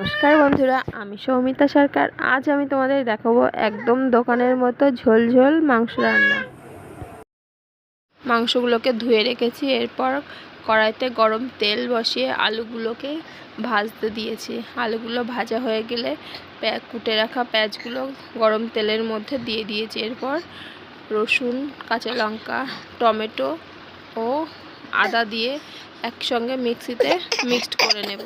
নমস্কার বন্ধুরা, আমি সৌমিতা সরকার। আজ আমি তোমাদের দেখাবো একদম দোকানের মতো ঝোল ঝোল মাংস রান্না। মাংসগুলোকে ধুয়ে রেখেছি, এরপর কড়াইতে গরম তেল বসিয়ে আলুগুলোকে ভাজতে দিয়েছি। আলুগুলো ভাজা হয়ে গেলে কুটে রাখা পেঁয়াজগুলো গরম তেলের মধ্যে দিয়ে দিয়েছি। এরপর রসুন, কাঁচা লঙ্কা, টমেটো ও আদা দিয়ে একসঙ্গে মিক্সড করে নেব।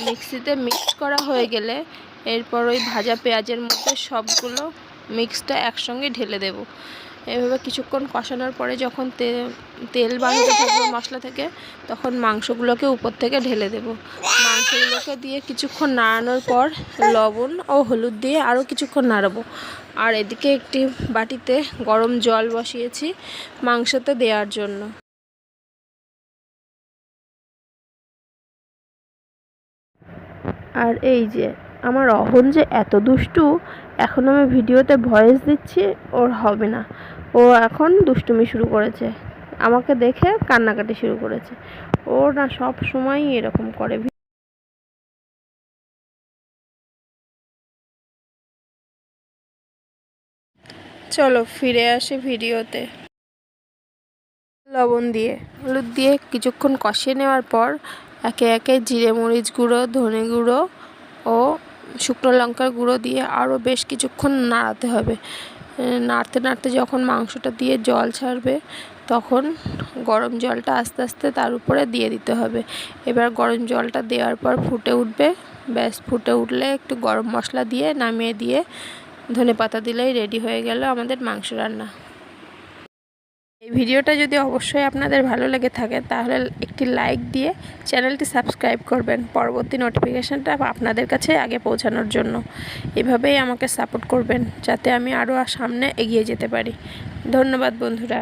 মিক্সিতে মিক্সড করা হয়ে গেলে এরপর ওই ভাজা পেঁয়াজের মধ্যে সবগুলো মিক্সটা একসঙ্গে ঢেলে দেব। এভাবে কিছুক্ষণ কষানোর পরে যখন তেল বাড়তে থাকবে মশলা থেকে, তখন মাংসগুলোকে উপর থেকে ঢেলে দেব। মাংসগুলোকে দিয়ে কিছুক্ষণ নাড়ানোর পর লবণ ও হলুদ দিয়ে আরও কিছুক্ষণ নাড়াবো। আর এদিকে একটি বাটিতে গরম জল বসিয়েছি মাংসতে দেওয়ার জন্য। আর এই যে আমার অহন যে এত দুষ্টু, এখন আমি ভিডিওতে ভয়েস দিচ্ছি, ওর হবে না। ও এখন দুষ্টুমি শুরু করেছে, আমাকে দেখে কান্নাকাটি শুরু করেছে। ও না সব সময়ই এরকম করে। চলো ফিরে আসি ভিডিওতে। লবণ দিয়ে হলুদ দিয়ে কিছুক্ষণ কষিয়ে নেওয়ার পর একে একে জিরে মরিচ গুঁড়ো, ধনে গুঁড়ো ও শুকনো লঙ্কার গুঁড়ো দিয়ে আরও বেশ কিছুক্ষণ নাড়াতে হবে। নাড়তে নাড়তে যখন মাংসটা দিয়ে জল ছাড়বে, তখন গরম জলটা আস্তে আস্তে তার উপরে দিয়ে দিতে হবে। এবার গরম জলটা দেওয়ার পর ফুটে উঠবে। ব্যাস, ফুটে উঠলে একটু গরম মশলা দিয়ে নামিয়ে দিয়ে ধনেপাতা দিলেই রেডি হয়ে গেল আমাদের মাংস রান্না। এই ভিডিওটা যদি অবশ্যই আপনাদের ভালো লেগে থাকে, তাহলে একটি লাইক দিয়ে চ্যানেলটি সাবস্ক্রাইব করবেন, পরবর্তী নোটিফিকেশানটা আপনাদের কাছে আগে পৌঁছানোর জন্য। এভাবেই আমাকে সাপোর্ট করবেন, যাতে আমি আরও সামনে এগিয়ে যেতে পারি। ধন্যবাদ বন্ধুরা।